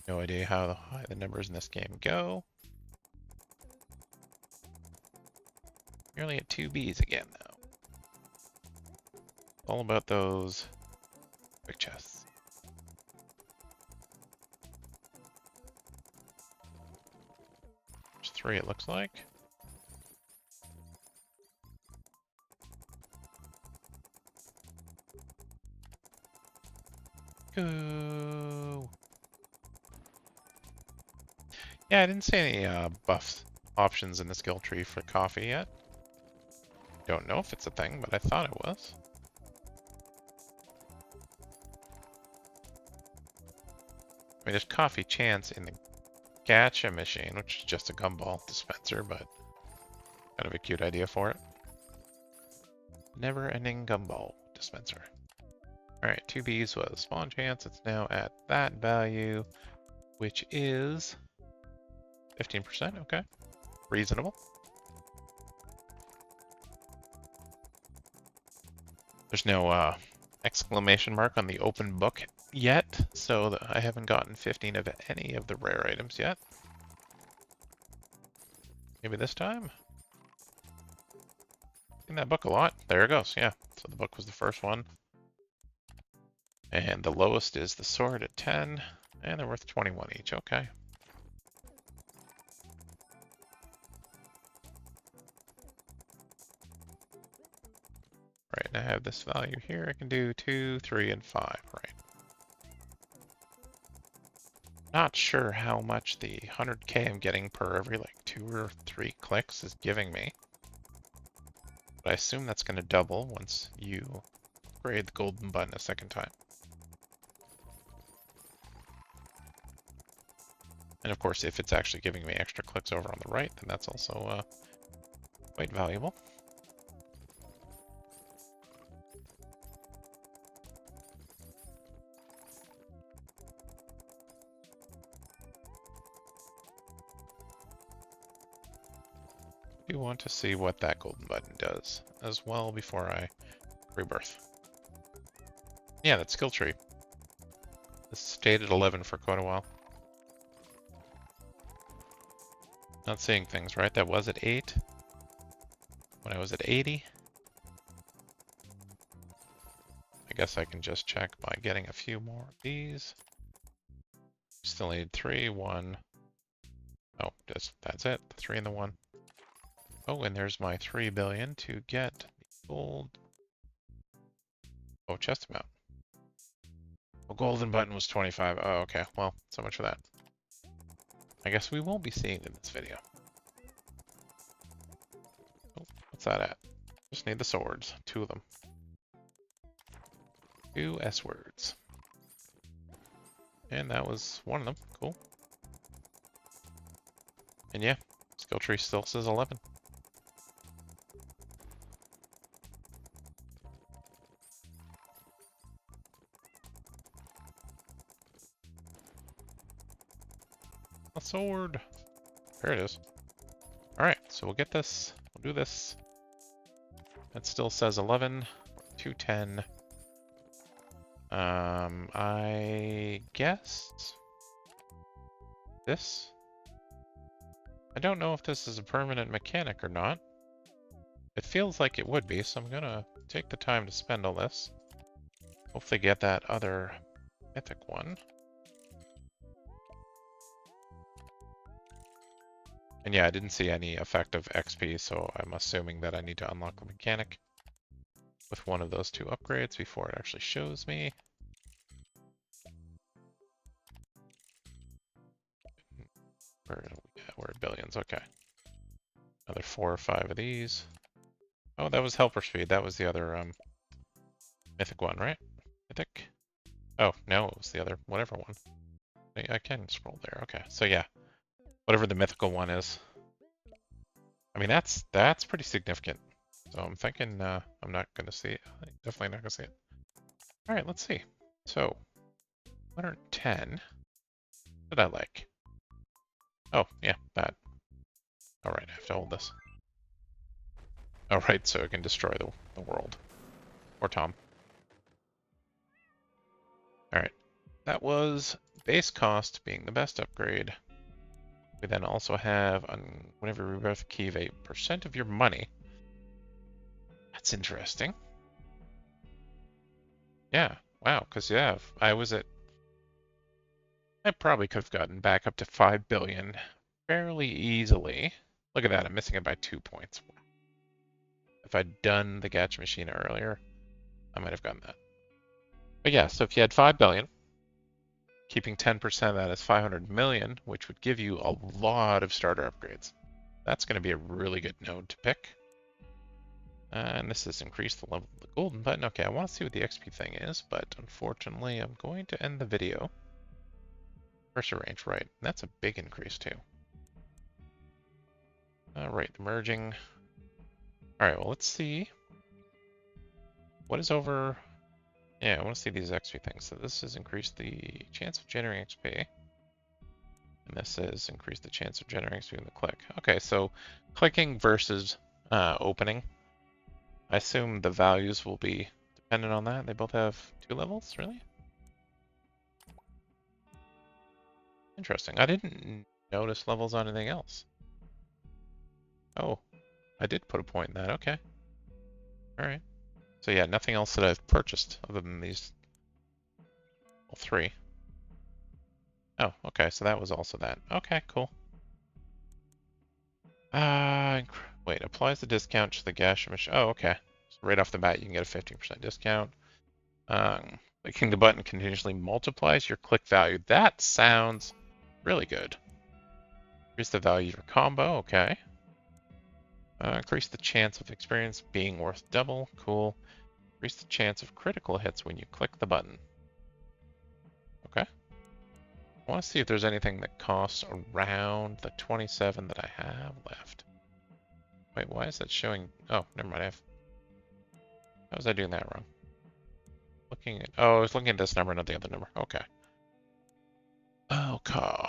No idea how high the numbers in this game go. Nearly at 2Bs again, though. All about those quick chests. There's 3, it looks like. Go! Yeah, I didn't see any buff options in the skill tree for coffee yet. Don't know if it's a thing, but I thought it was. I mean, there's coffee chance in the gacha machine, which is just a gumball dispenser, but kind of a cute idea for it. Never-ending gumball dispenser. Alright, 2Bs was spawn chance. It's now at that value, which is 15%. Okay. Reasonable. There's no exclamation mark on the open book yet, so I haven't gotten 15 of any of the rare items yet. Maybe this time? In that book a lot. There it goes, yeah. So the book was the first one. And the lowest is the sword at 10, and they're worth 21 each, okay. Right, and I have this value here. I can do 2, 3, and 5, right? Not sure how much the 100k I'm getting per every like 2 or 3 clicks is giving me. But I assume that's going to double once you upgrade the golden button a second time. And of course, if it's actually giving me extra clicks over on the right, then that's also quite valuable. I do want to see what that golden button does as well before I rebirth. Yeah, that skill tree. This stayed at 11 for quite a while. Not seeing things, right? That was at 8 when I was at 80. I guess I can just check by getting a few more of these. Still need 3, 1. Oh, that's it. The 3 and the 1. Oh, and there's my 3 billion to get the gold. Oh, chest amount. Well, golden button was 25. Oh, okay. Well, so much for that. I guess we won't be seeing it in this video. Oh, what's that at? Just need the swords. 2 of them. 2 S words. And that was one of them. Cool. And yeah, skill tree still says 11. A sword. There it is. Alright, so we'll get this. We'll do this. That still says 11. 210. I guess this. I don't know if this is a permanent mechanic or not. It feels like it would be, so I'm gonna take the time to spend all this. Hopefully get that other mythic one. And yeah, I didn't see any effective XP, so I'm assuming that I need to unlock the mechanic with one of those two upgrades before it actually shows me. We're at billions, okay. Another 4 or 5 of these. Oh, that was helper speed. That was the other mythic one, right? Mythic? Oh, no, it was the other whatever one. I can scroll there. Okay, so yeah, whatever the mythical one is. I mean, that's pretty significant. So I'm thinking I'm not going to see it. Definitely not going to see it. All right, let's see. So 110. What did I like? Oh, yeah, that. All right, I have to hold this. All right, so it can destroy the world. Or Tom. All right, that was base cost being the best upgrade. We then also have, on whenever you rebirth Kiev, 8% of your money. That's interesting. Yeah, wow, because yeah, I probably could have gotten back up to 5 billion fairly easily. Look at that, I'm missing it by 2 points. If I'd done the Gacha machine earlier, I might have gotten that. But yeah, so if you had 5 billion, keeping 10% of that is 500 million, which would give you a lot of starter upgrades. That's going to be a really good node to pick. And this has increased the level of the golden button. Okay, I want to see what the XP thing is, but unfortunately I'm going to end the video. Cursor range, right. That's a big increase too. Right, the merging. Alright, well let's see. What is over... Yeah, I want to see these XP things. So this has increased the chance of generating XP. And this has increased the chance of generating XP in the click. Okay, so clicking versus opening. I assume the values will be dependent on that. They both have 2 levels, really? Interesting. I didn't notice levels on anything else. Oh, I did put a point in that. Okay. All right. So yeah, nothing else that I've purchased other than these 3. Oh, okay. So that was also that. Okay, cool. Wait, applies the discount to the Gacha machine. Oh, okay. So right off the bat, you can get a 15% discount. Clicking the button continuously multiplies your click value. That sounds really good. Increase the value of your combo. Okay. Increase the chance of experience being worth double. Cool. Increase the chance of critical hits when you click the button. Okay. I want to see if there's anything that costs around the 27 that I have left. Wait, why is that showing? Oh, never mind. How was I doing that wrong? Oh, I was looking at this number, not the other number. Okay. Okay.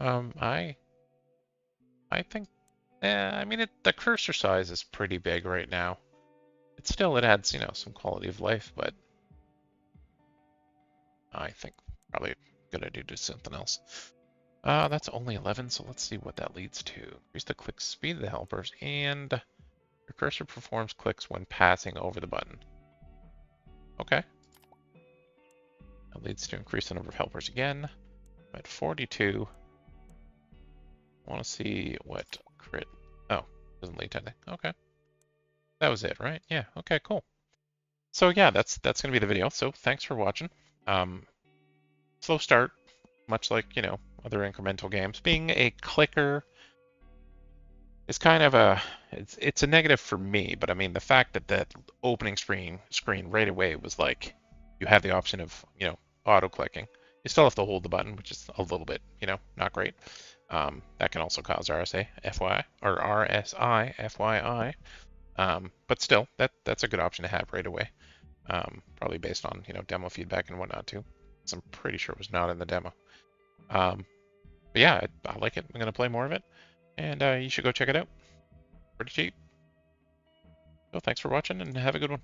I think, I mean, the cursor size is pretty big right now. It adds, some quality of life, but I think probably gonna do something else. That's only 11, so let's see what that leads to. Increase the click speed of the helpers, and your cursor performs clicks when passing over the button. Okay. That leads to increase the number of helpers again. I'm at 42. I want to see what crit... Oh, doesn't lead to anything. Okay. That was it, right? Yeah, okay, cool. So yeah, that's gonna be the video. So thanks for watching. Slow start, much like, other incremental games. Being a clicker is kind of it's a negative for me, but I mean the fact that opening screen right away was like you have the option of, auto clicking. You still have to hold the button, which is a little bit, not great. That can also cause RSA, FYI, or RSI, FYI. But still, that's a good option to have right away. Probably based on, demo feedback and whatnot too. So I'm pretty sure it was not in the demo. But yeah, I like it. I'm going to play more of it. And you should go check it out. Pretty cheap. So thanks for watching and have a good one.